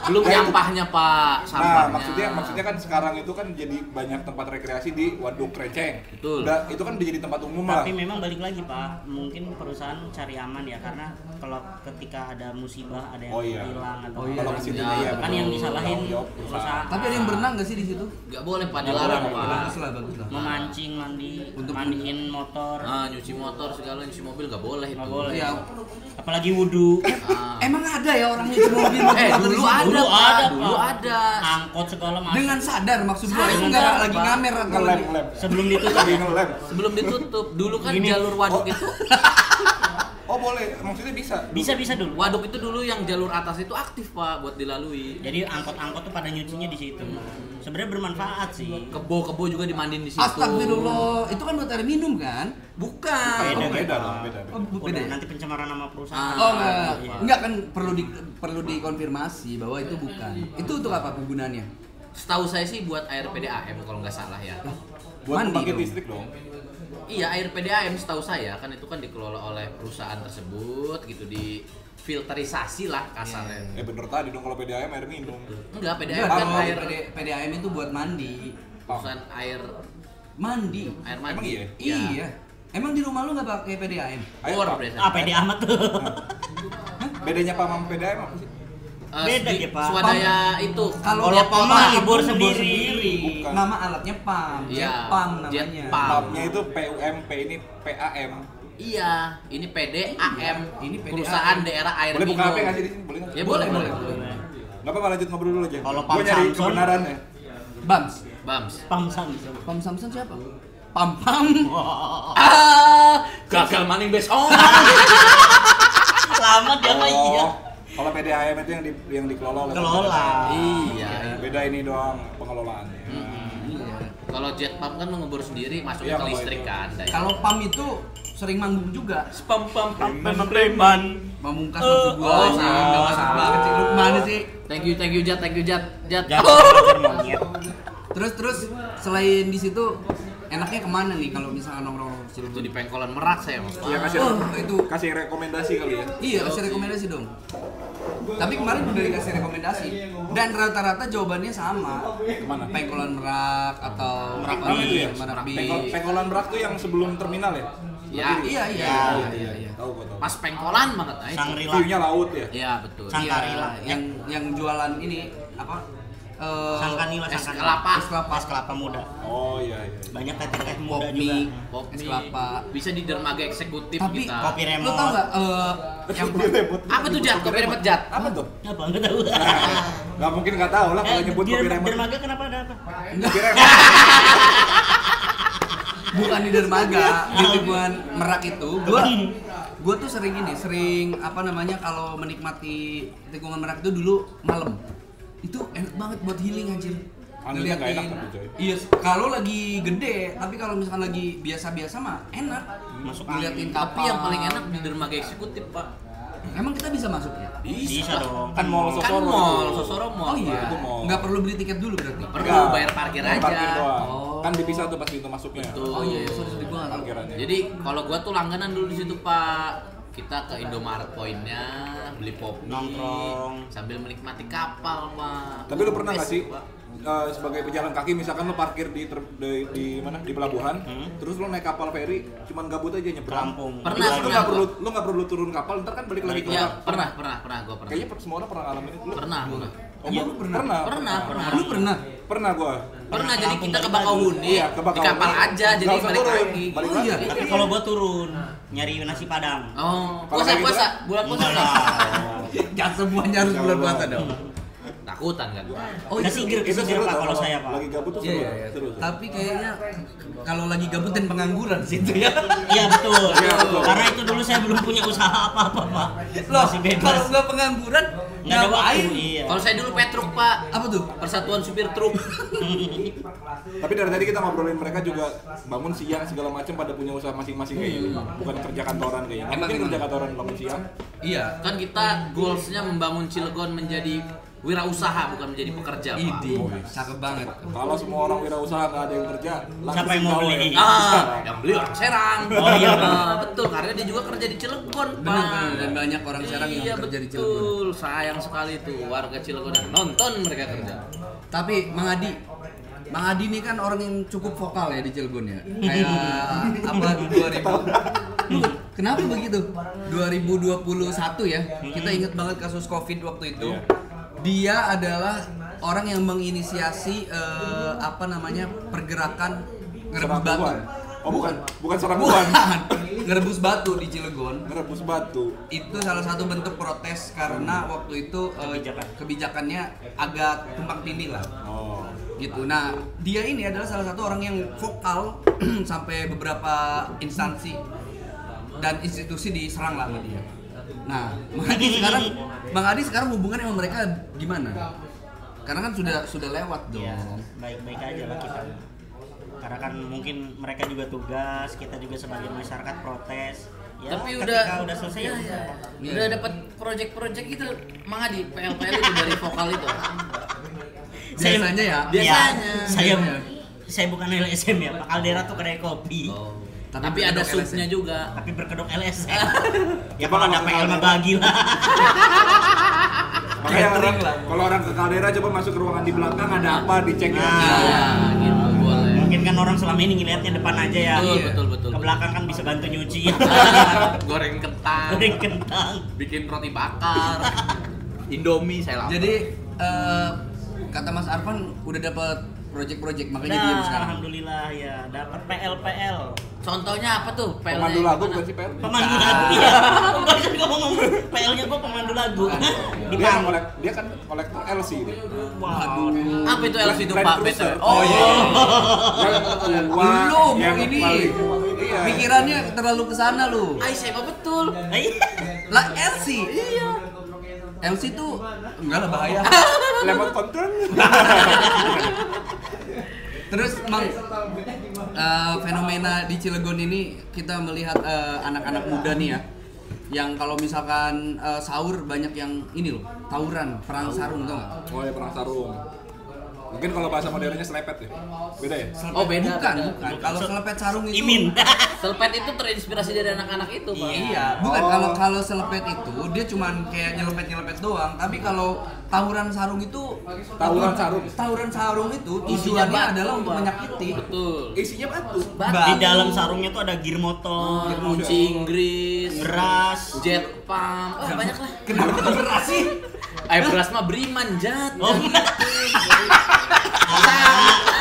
Belum Ya, itu. nyampahnya Pak, Nah, sampahnya. maksudnya kan sekarang itu kan jadi banyak tempat rekreasi di Waduk Krenceng. Betul. Udah, itu kan udah jadi tempat umum lah. Tapi memang balik lagi Pak, mungkin perusahaan cari aman ya, karena kalau ketika ada musibah, ada yang Oh, iya. hilang atau Oh, iya. Kalau ke situ Ya, iya, kan betul. yang disalahin Tanggung jawab perusahaan. Tapi ada yang berenang nggak sih di situ? Nggak boleh Pak, Nggak dilarang boleh, Pak. Bagus lah, bagus lah. Memancing, mandi, Untuk- mandiin motor, Nah, nyuci motor segala, nyuci mobil nggak boleh itu. nggak boleh. Iya. Apalagi wudhu. Ah. Emang ada ya orang nyuci mobil motor di Dulu situ? ada, Dulu Pak. ada, Dulu Pak. ada. Angkot segala masuk. Dengan sadar maksud gua Sadar, itu nggak lagi Pak. ngamer atau Ngelem, lagi. ngelem. Sebelum ditutup Lagi ngelem. Sebelum ditutup, dulu kan Gini. jalur waduk itu. Oh boleh, maksudnya bisa. bisa dulu. Waduk itu dulu yang jalur atas itu aktif Pak buat dilalui. Jadi angkot-angkot tuh pada nyucinya di situ. Sebenarnya bermanfaat sih. Kebo-kebo juga dimandiin di situ. Astagfirullah, itu kan buat air minum kan? Bukan. Beda, Beda. dong, beda. Oh, beda Udah ya? nanti pencemaran nama perusahaan. Ah. Oh enggak, Iya. enggak kan perlu dikonfirmasi bahwa itu bukan. Itu untuk apa penggunaannya? Setahu saya sih buat air PDAM kalau nggak salah ya. Buat Mandi pembangkit dong. listrik dong. Iya, air PDAM setahu saya kan itu kan dikelola oleh perusahaan tersebut gitu, di filterisasi lah kasarnya. Bener tadi dong kalau PDAM air minum. Enggak, PDAM Enggak, kan kalau air PDAM itu buat mandi. perusahaan air Mandi. mandi. Emang iya? Iya. Emang di rumah lu nggak pakai PDAM? Air Bor Pak. biasanya. Ah, pede amat tuh. Bedanya PAM sama PDAM apa sih? Beda ya, Pak. Swadaya itu. Kalau Kalau jet PAM kota. mah ngebor sendiri. Bukan. Nama alatnya PAM, Iya, jet PAM jet namanya. PAM. PAM-nya itu PUM, P ini PAM. Iya, ini PDAM. Ini PDAM. Perusahaan daerah air Boleh minum. buka HP nggak sih di sini? Boleh nggak? Ya boleh, boleh. Nggak apa-apa, lanjut ngobrol dulu aja. Kalau Gua PAM nyari Samsung- kebenarannya. Bams. Bams. Pam Samsung. PAM Samsung siapa? PAM PAM. Gagal maning besok. Lama dia mah iya. Kalau PDAM itu yang dikelola oleh Kelola. Iya. Beda ini doang pengelolaannya. Iya. Kalau jet pump kan lu ngebor sendiri, masuknya Iya, ke kalau listrik itu. kan. daya. Kalau PAM itu sering manggung juga. pam pam pam Preman. Memungkas maksud gua sih, enggak masuk banget sih. Lu kemana sih? Thank you Jat, Jat. Jangan pacar monyet. Terus selain di situ enaknya kemana nih kalau misalnya nongkrong Itu Cirebon? di Pengkolan Merak saya Mas. Iya, kasih itu. kasih rekomendasi kali ya. Iya, kasih rekomendasi dong. Tapi kemarin udah dikasih rekomendasi dan rata-rata jawabannya sama. Kemana? Pengkolan Merak atau Merak itu ya? Merak Pengkolan Merak tuh yang sebelum terminal ya? Ya, Iya. Tahu gua tahu. pas Pengkolan banget nah itu. Shangri-La. View-nya laut ya? Iya, betul. Shangri-La. Iya, yang jualan ini apa? Sangkanila, es sangkanila. kelapa. Es kelapa. Es kelapa muda. Oh iya. Banyak teh muda Pop juga. mie, Pop es mie. kelapa. Bisa di dermaga eksekutif Tapi kita. Kopi Lu remote. tau nggak yang Kopi remote. Apa tuh Jat? Kopi remote Jat. Apa tuh? Apa enggak tahu. Nggak mungkin nggak tahu lah kalau nyebut di kopi remote. dermaga kenapa ada apa? Kopi remote. bukan di dermaga, di lingkungan Merak itu, gua tuh sering apa namanya kalau menikmati lingkungan Merak itu dulu malam. Itu enak banget buat healing anjir. Anginnya nggak enak tapi, coy. Iya, kalau lagi gede, tapi kalau misalkan lagi biasa-biasa mah enak. Masuk ngeliatin Tapi kapal. yang paling enak di dermaga eksekutif, Pak. Emang kita bisa masuk ya? Bisa dong. Kan mall Kan Sosoro. mall, itu. Sosoro mall. Oh iya, itu mall. nggak perlu beli tiket dulu berarti? Perlu Nggak. bayar parkir Bayar aja. Parkir doang. Oh. Kan dipisah tuh pas pintu masuknya. Betul. Oh iya, sorry gua nggak tahu. Parkirannya. Jadi kalau gua tuh langganan dulu di situ, Pak. Kita ke Indomaret Point-nya, beli pop mie, Nongkrong. sambil menikmati kapal, Pak. Tapi lu pernah nggak sih Pak. sebagai pejalan kaki misalkan lu parkir di mana di pelabuhan, terus lu naik kapal feri, cuman gabut aja nyebrang. Kampung. Pernah, Terus pernah. lu nggak perlu turun kapal, ntar kan balik lagi ke Iya, Merak. pernah, gua pernah. Kayaknya semua orang pernah ngalamin itu. Lu? Pernah. Oh, Iya, lu pernah. Pernah. Lu pernah? Pernah gua. Pernah, jadi kita ke Bakauheni, Iya, ke di Bakauheni. kapal aja, jadi Nggak usah balik turun, lagi. balik Oh lagi. iya. Tapi kalau gua turun nyari nasi padang. Oh, Kalau kayak gitu puasa, kan? bulan puasa. Enggak lah. Jangan semuanya harus bulan puasa dong. takut-takutan kan. Oh Nggak itu, seger seru Pak tau, kalau saya Pak. lagi gabut tuh iya, seru. iya, iya. Seru. Tapi kayaknya kalau lagi gabut dan pengangguran sih itu ya. Iya betul. Iya, betul. Karena itu dulu saya belum punya usaha apa-apa Pak. Loh, Masih bebas. kalau nggak pengangguran, Nggak ada waktu. ngapain? Iya. Kalau saya dulu petruk Pak, Apa tuh? Persatuan Supir Truk. Tapi dari tadi kita ngobrolin mereka juga bangun siang segala macam pada punya usaha masing-masing kayaknya. Bukan kerja kantoran kayaknya. Emang, Mungkin emang. kerja kantoran bangun siang. Iya. Kan kita goalsnya membangun Cilegon menjadi wirausaha bukan menjadi pekerja Pak. Ide, cakep banget. Kalau semua orang wirausaha nggak ada yang kerja, Siapa yang mau beli? Yang beli orang Serang. Oh, iya. Betul, karena dia juga kerja di Cilegon, Pak. Benar-benar, dan banyak orang Serang yang Iya, bekerja di Cilegon. betul. Sayang sekali tuh warga Cilegon yang nonton mereka kerja. Tapi Mang Adi ini kan orang yang cukup vokal ya di Cilegon ya. Kayak apa 2000. Kenapa begitu? 2021 ya. Kita ingat banget kasus Covid waktu itu. Dia adalah orang yang menginisiasi pergerakan ngerebus batu. Serangkuan. Oh bukan serangkuan. Ngerebus batu di Cilegon. Ngerebus batu. Itu salah satu bentuk protes karena waktu itu kebijakannya agak tumpang tindih lah. Oh. Gitu. Nah, dia ini adalah salah satu orang yang vokal sampai beberapa instansi dan institusi diserang lah sama dia. Nah, Bang Adi sekarang hubungannya sama mereka gimana? Karena kan sudah lewat dong. Ya, baik-baik aja lah kita. Karena kan mungkin mereka juga tugas, kita juga sebagai masyarakat protes. Ya, Tapi ketika udah selesai ya. Udah dapat project-project itu, Mang Adi, PL-PL itu dari vokal itu. Biasanya ya. Biasanya. Saya bukan LSM ya, Pak Caldera tuh kedai kopi. Oh. Tapi Tapi ada berkedok subnya LSM. juga. Tapi berkedok LSM. Ya kalau ada PL mah bagi lah. Makanya Catering orang, lah. kalau orang ke Caldera coba masuk ke ruangan di belakang ada apa dicek ya. Iya, gitu boleh. Mungkin kan orang selama ini ngeliatnya depan aja ya. Betul. Ke belakang kan bisa bantu nyuci. Goreng kentang, Goreng kentang. bikin roti bakar, Indomie saya lapar. Jadi kata Mas Arfan udah dapat project-project makanya Nah, diam sekarang. alhamdulillah ya dapat PL. Contohnya apa tuh? Pemandu lagu bukan sih, Per? Pemandu lagu ya. Bukan sih gua ngomong PL-nya gua pemandu lagu. Di Dia panggung. dia kan kolektor LC dia. Waduh. Apa itu LC itu Land Pak? Cruiser. Oh iya. Yang tua, Lu yang ini paling- iya. pikirannya terlalu kesana lu. Ay, siapa betul? Lah LC. Iya. LC tuh enggak lah bahaya. Lemot control. Terus Mang, fenomena di Cilegon ini kita melihat anak-anak muda nih ya, yang kalau misalkan sahur banyak yang ini loh, tawuran, perang sarung tau nggak? Oh ya, perang sarung. Mungkin kalau bahasa modernnya selepet ya. Beda ya? Oh, beda. Bukan. Kalau selepet sarung itu. Imin. Selpet itu terinspirasi dari anak-anak itu, Pak. Iya, bukan Oh. kalau selepet itu dia cuman kayak nyelepet doang, tapi kalau tawuran sarung itu tawuran sarung itu Isinya tujuannya batu, adalah untuk Pak. menyakiti. Betul. Isinya batu. Di dalam sarungnya tuh ada gear motor, Kunci Inggris, beras. jet pump, banyak lah. Kenapa beras sih? Beras mah beriman, Jat. Oh,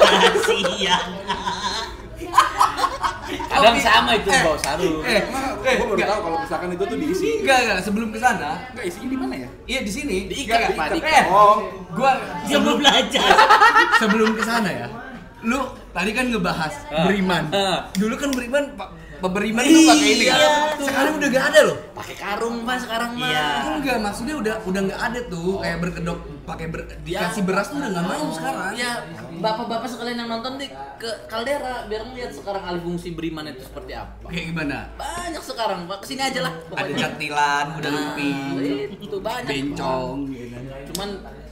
kasihan. Kadang sama itu bawa sarung. Gue baru tahu kalau misalkan itu tuh diisi. Enggak, sebelum ke sana. Enggak, isinya di mana ya? Iya di sini. Diikat, Enggak, Pak, diikat. diikat. Oh, Gua Dia belum belajar. sebelum ke sana ya. Lu tadi kan ngebahas beriman. Dulu kan beriman beriman tuh pakai ini kan. Sekarang udah gak ada loh. Pakai karung, Pak, sekarang mah. Iya. Enggak, maksudnya udah nggak ada tuh kayak berkedok pakai dikasih beras tuh udah nggak mau sekarang. Ya, bapak-bapak sekalian yang nonton deh ke Caldera biar ngeliat sekarang alih fungsi beriman itu seperti apa. Kayak gimana? Banyak sekarang, Pak. Kesini aja lah. Ada pokoknya. jatilan, udah Nah, lupi, itu banyak. bencong gitu kan. Cuman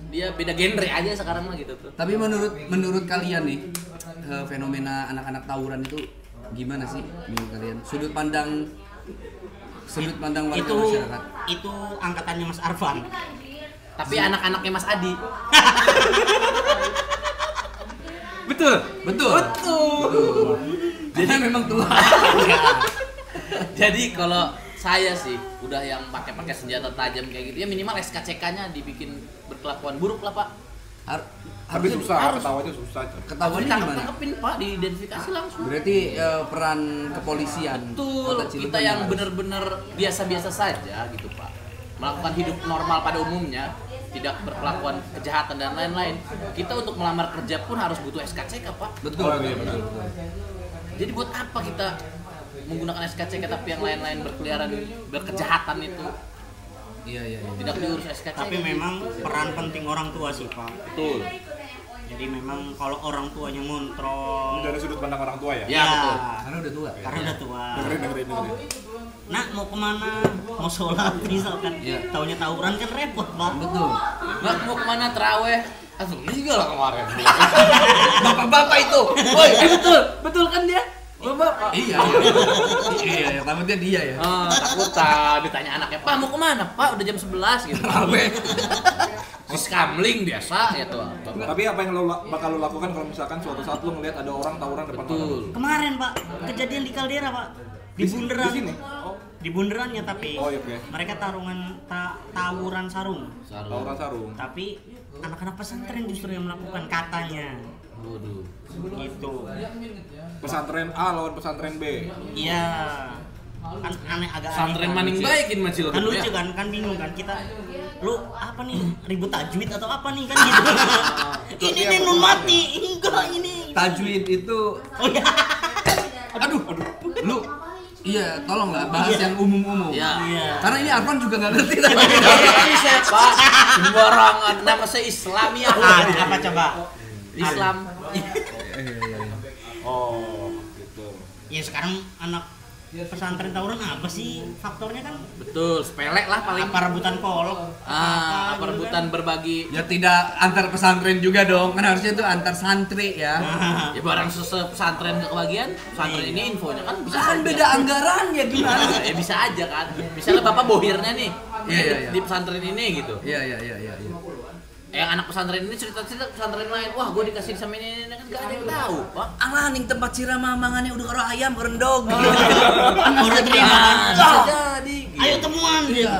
dia beda genre aja sekarang mah gitu tuh. Tapi menurut kalian nih fenomena anak-anak tawuran itu gimana sih menurut kalian? Sudut pandang warga itu masyarakat. itu angkatannya Mas Arfan. Tapi anak-anaknya Mas Adi. Betul. Jadi memang tua. Jadi kalau saya sih udah yang pakai senjata tajam kayak gitu ya minimal SKCK-nya dibikin berkelakuan buruk lah, Pak. tapi susah, ketawanya susah. Ketahuannya gimana? Tangkepin, Pak, diidentifikasi langsung. Berarti peran kepolisian Betul, Kota Cilegon kita yang harus- benar-benar biasa-biasa saja gitu, Pak. Melakukan hidup normal pada umumnya tidak berkelakuan kejahatan dan lain-lain. Kita untuk melamar kerja pun harus butuh SKCK, Pak. Betul. Jadi buat apa kita menggunakan SKCK tapi yang lain-lain berkeliaran berkejahatan itu? Iya. Tidak diurus SKCK. Tapi memang peran penting orang tua sih, Pak. betul. Jadi memang kalau orang tuanya ngontrol, Ini dari sudut pandang orang tua ya? Ya, betul. Karena udah tua. karena udah tua. Dengerin. Nak mau kemana? Mau sholat misalkan, Iya. taunya tawuran kan repot, Pak. Betul. Nggak mau kemana terawih? Langsung liga lah kemarin. Bapak-bapak itu. Woi, betul kan dia? Bapak. Iya. Takutnya dia ya. Takut ditanya anaknya, "Pak mau kemana?" "Pak udah jam 11 gitu." Si skamling biasa ya tuh. Tapi apa yang bakal lo lakukan kalau misalkan suatu saat lo ngelihat ada orang tawuran depan Betul. mata? Kemarin, Pak, kejadian di Kaldera, Pak. Di bundaran. Di sini? Di bundarannya tapi Oh, iya, oke. mereka tawuran sarung. Tawuran sarung. Tapi anak-anak pesantren justru yang melakukan katanya. Waduh. Gitu. Pesantren A lawan pesantren B. Iya. Kan aneh agak Pesantren aneh, maning kan. baikin mah Cilegon Kan lucu ya. kan bingung kan kita. Lu apa nih? Ribut tajwid atau apa nih kan gitu. Ini nih nun mati. Enggak ini. Tajwid itu Oh ya. aduh. Lu iya, tolonglah bahas yang umum-umum. Iya. Iya. Karena ini Arfan juga nggak ngerti tadi. Bisa, Pak. Sembarangan nama saya Islam ya. Apa coba? Islam. Oh, gitu. Ya sekarang anak pesantren tawuran apa sih faktornya kan? Betul, sepele lah paling. Apa rebutan kolok? Apa gitu rebutan kan? berbagi. Ya tidak antar pesantren juga dong. Kan harusnya itu antar santri ya. Ya barang pesantren gak kebagian, pesantren ini infonya kan bisa Kan aja. beda anggarannya gimana? Ya bisa aja kan. Misalnya Bapak bohirnya nih. Iya. Di pesantren ini gitu. Iya. Yang anak pesantren ini cerita-cerita pesantren lain. Wah, gue dikasih sama ini kan gak ada yang tahu, Pak. Alah ning tempat sirama mangannya udah karo ayam rendog. Udah terima. Bisa jadi. gitu. Ayo temuan. Iya.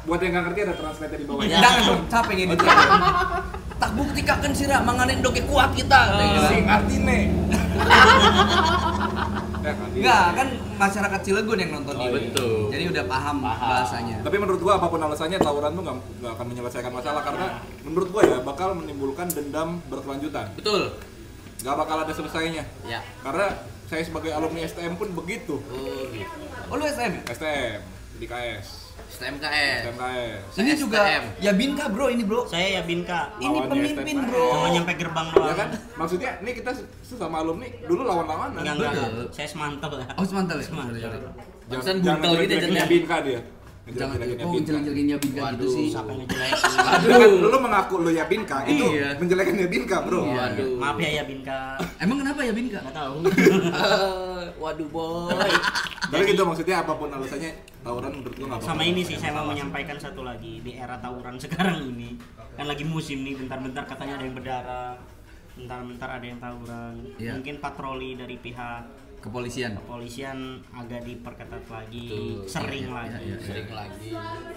Buat yang nggak ngerti ada translate di bawah. Ya. Jangan dong, capek ini. Tak buktikakan sira manganin doge kuat kita. Sing artine. Ya kan? Enggak, kan masyarakat Cilegon yang nonton ini. Betul. Jadi udah paham bahasanya. Tapi menurut gua apapun alasannya tawuran tuh nggak akan menyelesaikan masalah karena menurut gua ya bakal menimbulkan dendam berkelanjutan. Betul. Nggak bakal ada selesainya. Ya. Karena saya sebagai alumni STM pun begitu. Oh, gitu. Oh lu SM? STM di KS. STMKS. STMKS. Ini Saya juga STM. ya Binka bro ini bro. Saya ya Binka. Ini Lawannya pemimpin STM. bro. Cuma nyampe gerbang doang. Ya kan? Maksudnya ini kita sesama alumni dulu lawan-lawanan. Enggak. Betul. Saya semantel ya. Oh semantel ya? Semantel. Barusan buntel gitu jelek-jelekinnya jadinya. Binka dia. Jangan Ngejelek-jelekinnya oh Binka. jelek-jeleknya Binka gitu Waduh. sih. Siapa yang ngejelekin? Itu kan lu mengaku lu ya Binka, itu Iya. menjelekannya Binka, Bro. Iya. Waduh. Maaf ya Binka. Emang kenapa ya Binka? Enggak tahu. Waduh, boy. Tapi gitu maksudnya apapun alasannya tawuran menurut gua enggak apa-apa. Sama ini sih saya mau menyampaikan satu lagi di era tawuran sekarang ini. Kan lagi musim nih, bentar-bentar katanya ada yang berdarah. Bentar-bentar ada yang tawuran. Iya. Mungkin patroli dari pihak Kepolisian. kepolisian agak diperketat lagi, Betul. sering Iya, lagi. iya, Sering lagi.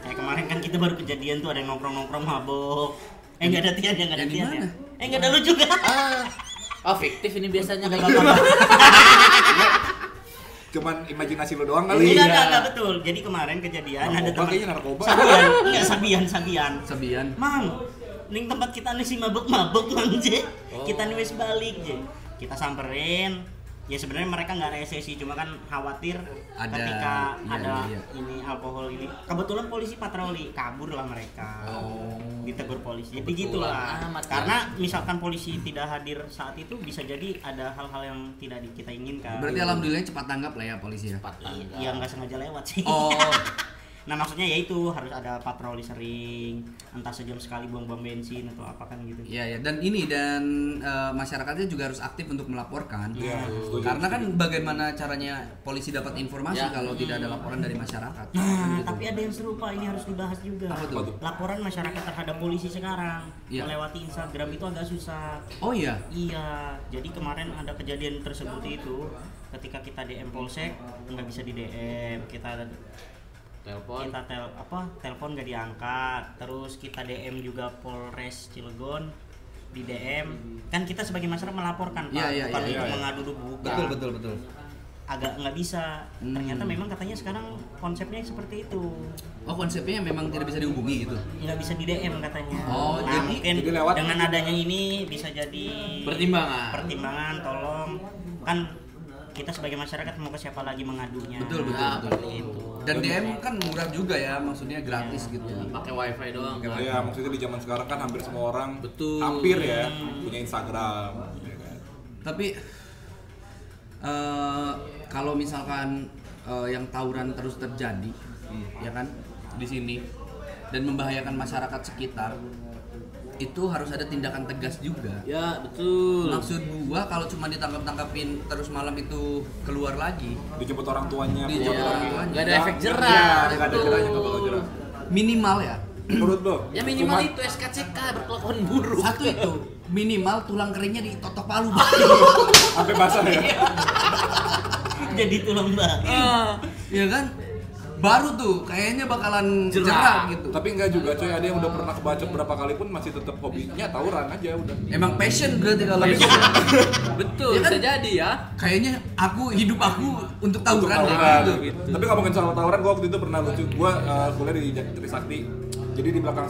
Kayak kemarin kan kita baru kejadian tuh ada yang nongkrong-nongkrong mabok. Enggak ada Tian, enggak ada Yang di Tian. mana? Enggak ada lu juga. Oh, fiktif ini biasanya kayak Enggak gitu. apa-apa. Cuman imajinasi lu doang kali. Enggak betul. Jadi kemarin kejadian ada Narkoba teman kayaknya narkoba. Sabian. Sebian. Mang, ning tempat kita nih si mabuk-mabuk mang je. Oh. Kita nih wis balik je. Kita samperin. Ya sebenarnya mereka nggak rese sih, cuma kan khawatir Ada, ketika iya, ada iya. ini alkohol ini. Kebetulan polisi patroli, kabur lah mereka. Oh. Ditegur polisi. Jadi Kebetulan gitulah. amat, Karena misalkan polisi tidak hadir saat itu bisa jadi ada hal-hal yang tidak kita inginkan. Berarti alhamdulillah cepat tanggap lah ya polisi ya. Cepat tanggap. Ya nggak sengaja lewat sih. Oh. Nah maksudnya ya itu harus ada patroli sering, entah sejam sekali buang-buang bensin atau apa kan gitu. Iya ya, dan masyarakatnya juga harus aktif untuk melaporkan. Iya, setuju. Karena kan bagaimana caranya polisi dapat informasi Ya. kalau tidak ada laporan dari masyarakat. Nah Gitu. tapi ada yang serupa, ini harus dibahas juga. Apa tuh? Laporan masyarakat terhadap polisi sekarang Iya. melewati Instagram itu agak susah. Oh iya. Iya, jadi kemarin ada kejadian tersebut itu ketika kita DM Polsek nggak bisa di DM, kita Telepon. telepon nggak diangkat, terus kita DM juga Polres Cilegon di DM, kan kita sebagai masyarakat melaporkan Pak, Iya, iya, bukan iya, itu iya. mengadu bukan. Betul. agak nggak bisa. Ternyata memang katanya sekarang konsepnya seperti itu. Oh, konsepnya memang tidak bisa dihubungi gitu. Nggak bisa di DM katanya. Oh, nah, mungkin jadi lewat dengan adanya ini bisa jadi pertimbangan, tolong kan kita sebagai masyarakat mau ke siapa lagi mengadunya. Betul. Itu. Dan DM kan murah juga ya, maksudnya gratis gitu. Pakai wifi doang. Ya maksudnya di zaman sekarang kan hampir semua orang Betul. hampir ya punya Instagram ya kan? Tapi kalau misalkan yang tawuran terus terjadi, ya kan di sini dan membahayakan masyarakat sekitar, itu harus ada tindakan tegas juga. Ya betul. Maksud gua kalau cuma ditangkap-tangkapin terus malam itu keluar lagi, Dijemput orang tuanya, Dijemput keluar orang lagi. tuanya. Nggak ada efek Ya, jerah. nggak ada jerahnya, nggak bakal jerah. minimal ya. Menurut lo? Ya minimal itu SKCK berkelakuan buruk. Satu itu minimal tulang keringnya ditotok palu. Sampai basah ya. Jadi tulang balik. Ya kan? Baru tuh kayaknya bakalan Jerah. jerah gitu. Tapi enggak juga coy, ada yang udah pernah kebacok berapa kali pun masih tetap hobinya tawuran aja udah. Emang passion berarti kalau Betul, Ya kan? bisa jadi ya. kayaknya hidup aku untuk tawuran deh, Tawuran. gitu. Tapi ngomongin soal tawuran, gua waktu itu pernah lucu. Gua kuliah di Trisakti. Jadi di belakang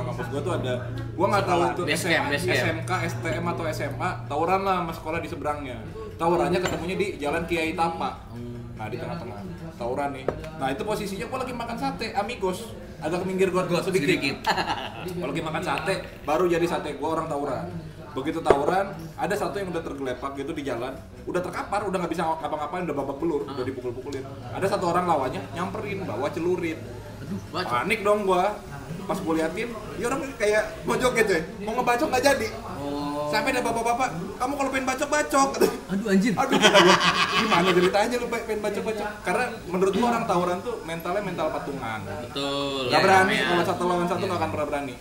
kampus gua tuh ada, gua nggak tahu itu Base camp. SMK, STM atau SMA, tawuran lah sama sekolah di seberangnya. Tawurannya ketemunya di Jalan Kiai Tapa. Nah di tengah-tengah tawuran nih. Nah itu posisinya gua lagi makan sate, amigos. Agak ke minggir gua sedikit. Kalau lagi makan sate, baru jadi sate gua orang tawuran. Begitu tawuran, ada satu yang udah tergelepak gitu di jalan, udah terkapar, udah nggak bisa ngapa-ngapain, udah babak belur, udah dipukul-pukulin. Ada satu orang lawannya nyamperin, bawa celurit. Panik dong gua. Pas gua liatin, dia orang kayak mojok gitu, mau ngebacok nggak jadi. Sampai ada bapak-bapak, kamu kalau pengen bacok-bacok. Aduh anjir. Aduh kata gua, gimana ceritanya lu pengen bacok-bacok? Karena menurut gua orang tawuran tuh mentalnya mental patungan. Betul. Gak berani, kalau satu lawan satu gak akan pernah berani.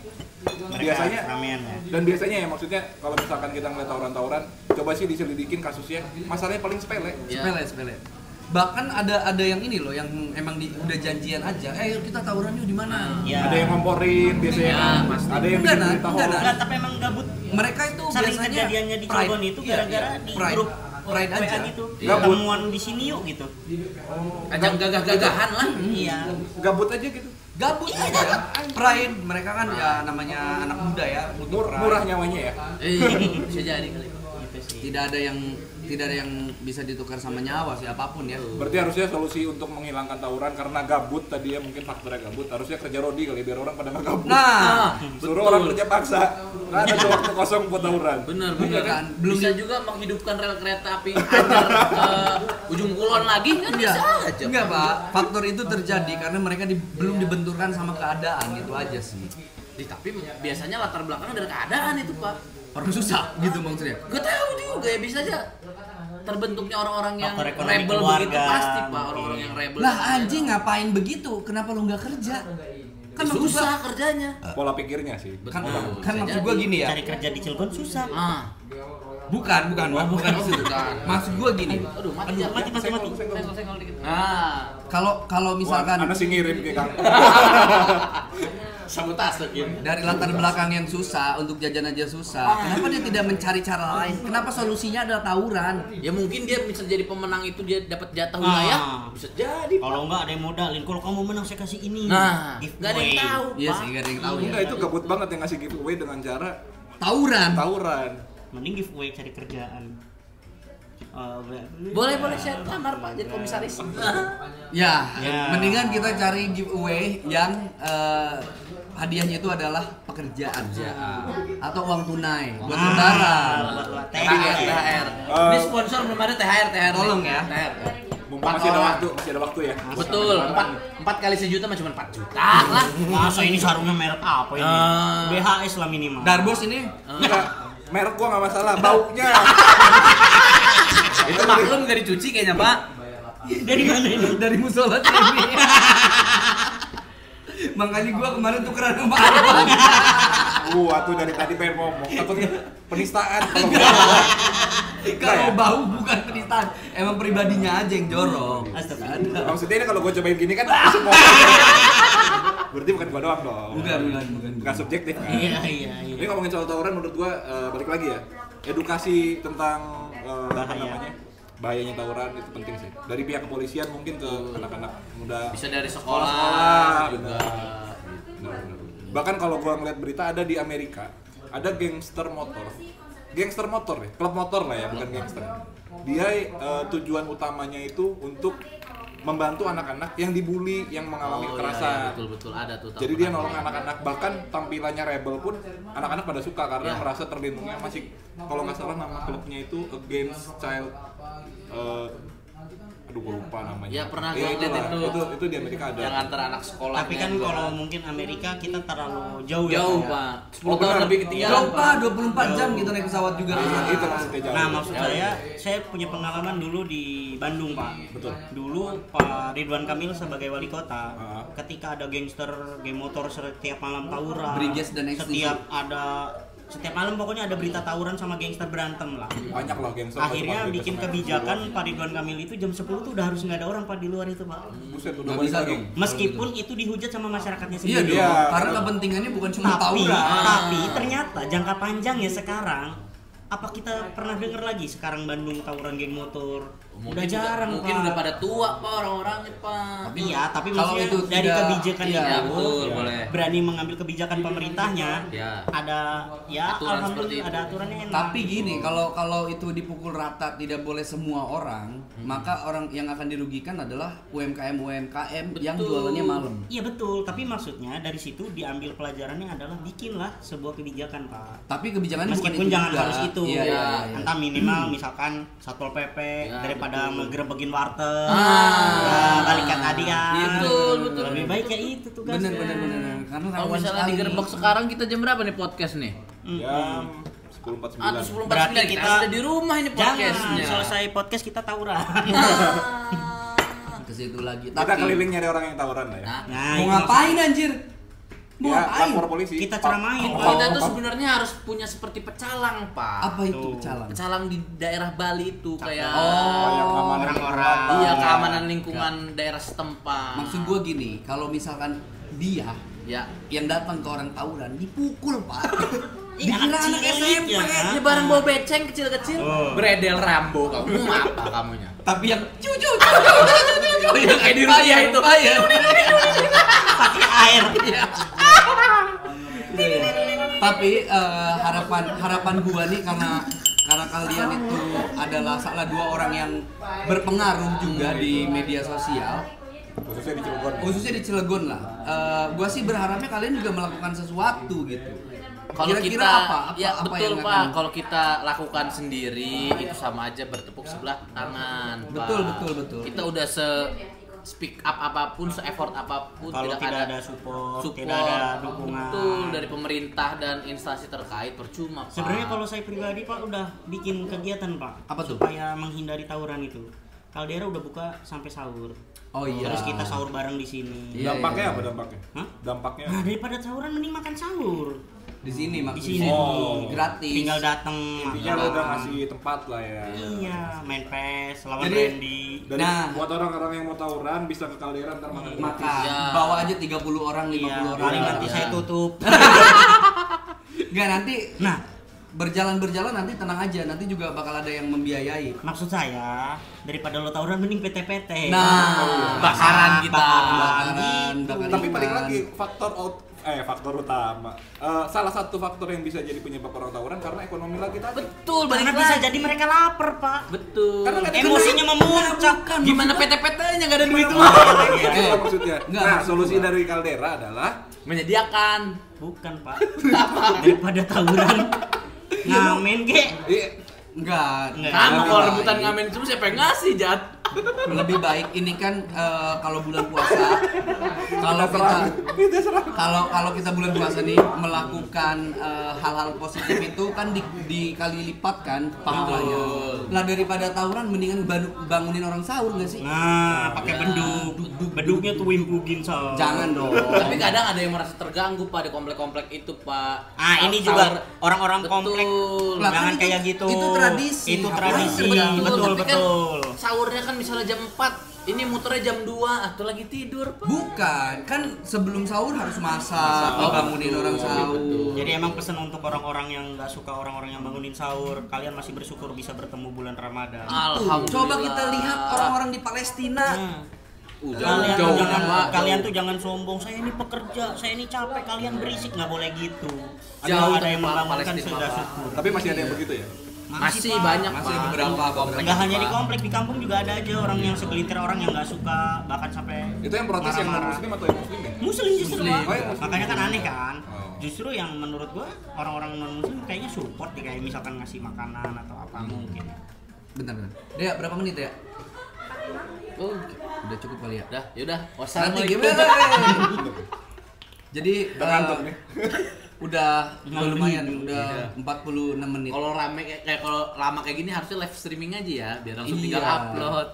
Biasanya ramean ya. dan biasanya ya maksudnya kalau misalkan kita ngeliat tawuran-tawuran, coba sih diselidikin kasusnya, masalahnya paling sepele. Sepele. Bahkan ada yang ini loh, yang emang udah janjian aja. Yuk kita tawuran yuk di mana? Ya. Ada yang ngomporin biasanya, Ya, pasti. ada yang Enggak, bikin berita enggak, hoax. Enggak, tapi emang gabut. Mereka itu Sering biasanya kejadiannya di pride. Cirebon itu Iya, gara-gara iya. di Pride. grup Pride WA aja. gitu. Gabut. Ketemuan di sini yuk gitu. Ajang gagah-gagahan lah. Iya. Gabut aja gitu. Gabut aja. Pride, mereka kan ya namanya anak muda ya, butuh pride. Murah nyawanya ya. Bisa jadi kali. Gitu sih. Tidak ada yang bisa ditukar sama nyawa siapapun ya. Berarti harusnya solusi untuk menghilangkan tawuran karena gabut tadi ya, mungkin faktornya gabut, harusnya kerja rodi kali biar orang pada nggak gabut. Nah, Suruh orang kerja paksa, nggak ada tuh waktu kosong buat tawuran. Bener Iya kan? Belum bisa juga menghidupkan rel kereta api antar ujung kulon lagi kan Enggak, bisa aja. enggak Pak. Faktor itu terjadi karena mereka belum dibenturkan sama keadaan gitu aja sih. Tapi biasanya latar belakangnya dari keadaan itu Pak. Orang susah gitu maksudnya. Gue tahu juga ya bisa aja terbentuknya orang-orang yang Faktor ekonomi rebel keluarga. begitu pasti Pak, orang-orang yang rebel. Lah anjing ngapain begitu? Kenapa lu nggak kerja? Kan maksud susah gua- kerjanya. Pola pikirnya sih. kan Betul, kan bisa maksud gua jadi. gini ya. Cari kerja di Cilegon susah. Bukan maksud. Bukan. Maksud gua gini. Aduh, mati. Senggol dikit. Nah, Kalau misalkan Anak sih ngirim ke Kang. sabotase gitu. dari latar belakang yang susah untuk jajan aja susah, kenapa dia tidak mencari cara lain? Kenapa solusinya adalah tawuran? Ya mungkin dia bisa jadi pemenang itu dia dapat jatah wilayah. Bisa jadi. Pak. Kalau enggak ada yang modalin, kalau kamu menang saya kasih ini. Nah, Giveaway. nggak ada yang tahu. Iya Pak. sih, gak ada yang tahu ya. Enggak, itu gabut banget yang ngasih giveaway dengan cara Tawuran. Mending giveaway cari kerjaan. Boleh saya lamar Pak jadi komisaris. Ya, Ya. mendingan kita cari giveaway yang hadiahnya itu adalah pekerjaan atau uang tunai buat lebaran. buat THR. Ini sponsor belum ada THR. Tolong ya. THR. mumpung masih ada waktu ya. Betul. 4 kali sejuta mah cuma 4 juta lah. Masa ini sarungnya merek apa ini? BHS lah minimal. Darbos ini Enggak, merek gua nggak masalah, baunya. Itu maklum nggak dicuci kayaknya Pak. Dari mana ini? dari musola TV. Makanya gua kemarin tukeran sama Arwan. Tuh dari tadi pengen ngomong, takutnya penistaan. Kalau bau bukan penistaan, emang pribadinya aja yang jorok. Astaga. Maksudnya ini kalau gua cobain gini kan semua. Berarti bukan gua doang dong. Bukan. Bukan subjektif kan. Iya. Ini ngomongin soal tawuran menurut gua balik lagi ya. Edukasi tentang apa Bahaya. namanya? bahayanya tawuran itu penting sih. Dari pihak kepolisian mungkin ke anak-anak muda. Bisa dari sekolah juga. Benar. Bahkan kalau gua ngeliat berita ada di Amerika, ada gangster motor. Gangster motor ya, klub motor lah ya, bukan gangster. Dia tujuan utamanya itu untuk membantu anak-anak yang dibully, yang mengalami kekerasan. Iya, betul ada tuh. Jadi dia nolong anak-anak, bahkan tampilannya rebel pun anak-anak pada suka karena merasa terlindungi. Masih kalau nggak salah nama klubnya itu Against Child aduh gue lupa namanya. Ya pernah gue lihat itu di Amerika ada. Yang antara anak sekolah. Tapi kan kalau mungkin Amerika kita terlalu jauh ya. Jauh, Pak. 10 tahun lebih ketinggalan. Jauh, Pak. 24 jam kita naik pesawat juga. Itu maksudnya jauh. Nah, maksud saya punya pengalaman dulu di Bandung, Pak. Betul. Dulu Pak Ridwan Kamil sebagai wali kota, ketika ada gangster, geng motor setiap malam tawuran, Briges dan setiap malam pokoknya ada berita tawuran sama gangster berantem lah. Banyak lah gangster. Akhirnya bikin kebijakan Pak Ridwan Kamil itu jam 10 tuh udah harus nggak ada orang Pak di luar itu, Pak. Buset, udah Nggak balik bisa lagi. dong. Meskipun itu dihujat sama masyarakatnya Iya sendiri. dong, karena kepentingannya bukan cuma tawuran. Tapi ternyata jangka panjangnya sekarang apa kita pernah dengar lagi sekarang Bandung tawuran geng motor? Udah jarang, mungkin Pak. udah pada tua Pak orang-orangnya, Pak. Iya, tapi Kalau maksudnya itu dari tidak- kebijakan iya, itu betul, boleh. berani mengambil kebijakan pemerintahnya. Ya. Ada ya Aturan seperti alhamdulillah itu. ada aturannya enak. Tapi gini, kalau itu dipukul rata tidak boleh semua orang, maka orang yang akan dirugikan adalah UMKM yang jualannya malam. Iya betul, tapi maksudnya dari situ diambil pelajarannya adalah bikinlah sebuah kebijakan, Pak. Tapi kebijakannya bukan Meskipun itu jangan juga. harus itu. Iya, iya, iya. Entah minimal misalkan Satpol PP Ya, daripada betul. ngegerebegin warteg. Ah. Balikan hadiah. Betul. Lebih baik kayak itu tugasnya. Bener. Karena Kalau rawan misalnya sekali. digerebek sekarang kita jam berapa nih podcast nih? Jam 10.49. Atau 10.49 Berarti kita kita ada di rumah ini Jangan podcastnya. selesai podcast kita tawuran. Ke situ lagi. Kita keliling nyari orang yang tawuran lah ya. Nah, Mau itu ngapain anjir? Mau Ya, ngapain? lapor polisi. Kita ceramain, Pak. Pak. Kita tuh sebenarnya harus punya seperti pecalang, Pak. Apa itu Tuh. pecalang? Pecalang di daerah Bali itu kayak yang keamanan orang-orang. iya keamanan lingkungan daerah setempat. Maksud gua gini, kalau misalkan dia ya yang datang ke orang tawuran dipukul, Pak. Iya, Dikira anak anak cilik SMP. ya, kan? ini bareng bawa beceng kecil-kecil, Oh. beredel Rambo kamu apa kamunya? Tapi yang cucu Yang kayak di Rusia itu. pakai air. Tapi harapan gua nih karena kalian itu adalah salah dua orang yang berpengaruh juga di media sosial, Khususnya di Cilegon. khususnya di Cilegon lah. Gua sih berharapnya kalian juga melakukan sesuatu gitu. Kalau Kira-kira kita apa ya apa betul yang Pak, akan- kalau kita lakukan sendiri itu sama aja bertepuk sebelah tangan. Betul, Pak. betul. Kita udah speak up apapun, se-effort apapun, Kalau tidak ada support, tidak ada dukungan. Betul, dari pemerintah dan instansi terkait percuma Pak. Sebenarnya kalau saya pribadi Pak udah bikin kegiatan Pak. Apa tuh? Supaya menghindari tawuran itu. Kaldera udah buka sampai sahur. Oh iya. Terus kita sahur bareng di sini. Iya, Dampaknya iya. apa dampaknya? Hah? Dampaknya. Nah daripada tawuran mending makan sahur. Di sini Di maksudnya. sini Oh. Gratis. tinggal datang. Intinya lo udah ngasih tempat lah ya. Iya, main PES, lawan Jadi- Randy. Dan Nah. buat orang-orang yang mau tawuran bisa ke Kaldera ntar makan. Makan. Iya. Bawa aja 30 orang, 50 Iya, orang. paling nanti saya tutup. Enggak, nanti Nah, berjalan nanti tenang aja, nanti juga bakal ada yang membiayai. maksud saya daripada lo tawuran mending PT-PT. Nah, bakaran kita. bakaran, bakar Tapi balik ikan. lagi faktor utama. Salah satu faktor yang bisa jadi penyebab orang tawuran karena ekonomi lagi tadi. Betul, balik Karena bisa lagi. jadi mereka lapar, Pak. Betul. Karena nggak ada Emosinya memuncak. Gimana PT-PT-nya nggak ada duit Itu mah? lah maksudnya. Enggak, Nah, maksud solusi gua. dari Kaldera adalah Menyediakan. Bukan, Pak. Daripada tawuran ngamen kek. Enggak. Kamu Lebih kalau baik- rebutan ngamen cuma siapa yang ngasih, Jat? Lebih baik ini kan kalau bulan puasa, kalau kita bulan puasa nih melakukan hal-hal positif itu kan dikali lipat kan pahalanya. Lah daripada tawuran mendingan bangunin orang sahur nggak sih? Nah, pakai beduk. Beduknya tuh wimpugin so. Jangan dong. Tapi kadang ada yang merasa terganggu Pak di komplek-komplek itu, Pak. Ah, ini Sahur- juga orang-orang Betul. komplek. Lah, Jangan kan kayak gitu. itu tradisi. Itu Ngapain tradisi. terganggu? Betul, Tapi kan betul. sahurnya kan misalnya jam 4 Ini muternya jam 2 atau lagi tidur, Pak? Bukan, kan sebelum sahur harus masak, bangunin orang sahur. Jadi emang pesan untuk orang-orang yang nggak suka orang-orang yang bangunin sahur, kalian masih bersyukur bisa bertemu bulan Ramadan. Alhamdulillah. Coba kita lihat orang-orang di Palestina. Kalian tuh jangan sombong. Saya ini pekerja, saya ini capek. Kalian berisik, nggak boleh gitu. Jauh Ada yang dari membangunkan Palestina, sudah Pak. syukur. Tapi masih ada yang begitu ya? Masih Pak. banyak, Masih Pak. beberapa. Nggak hanya di komplek, di kampung juga ada aja orang yang segelintir orang yang nggak suka, bahkan sampai Itu yang protes yang non marah-marah. muslim atau yang muslim ya? Muslim justru, Muslim. Pak. Oh, iya, muslim. Makanya kan aneh kan. Oh. Justru yang menurut gua orang-orang non muslim kayaknya support nih, kayak misalkan ngasih makanan atau apa mungkin. Bentar. Dea, berapa menit ya? Oh, Udah cukup kali ya? udah, yaudah. Nanti Wassalamualaikum. gimana? Jadi Udah ngantuk nih. udah lumayan, Iya. udah 46 menit. Kalau kalau lama kayak gini harusnya live streaming aja ya, biar langsung Iya. tinggal upload.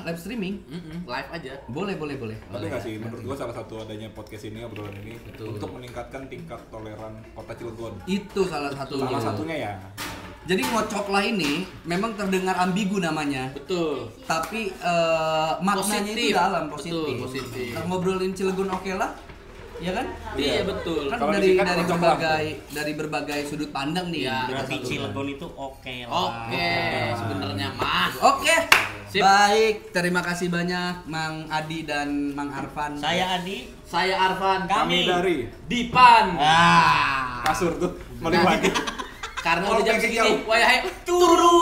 Live streaming? Live aja. Boleh. Tapi nggak sih, menurut gua salah satu adanya podcast ini, obrolan ini untuk meningkatkan tingkat toleran kota Cilegon. Itu salah satunya. Salah satunya ya. Jadi ngocoklah ini memang terdengar ambigu namanya. Betul. Tapi maknanya itu Positif. dalam, Betul, positif. Kalau ngobrolin Cilegon oke lah. Ya kan? Iya, betul. Kan Kalau dari disingkat ngocok lah. dari berbagai sudut pandang nih. Iya. Berarti Satu. Cilegon itu oke lah. Oke, sebenarnya mah. Oke. Sip. Baik, terima kasih banyak Mang Adi dan Mang Arfan. Saya Adi. Saya Arfan. Kami dari Dipan. kasur tuh, balik lagi. Karena udah jam Kalau segini. pengen Wah, turu.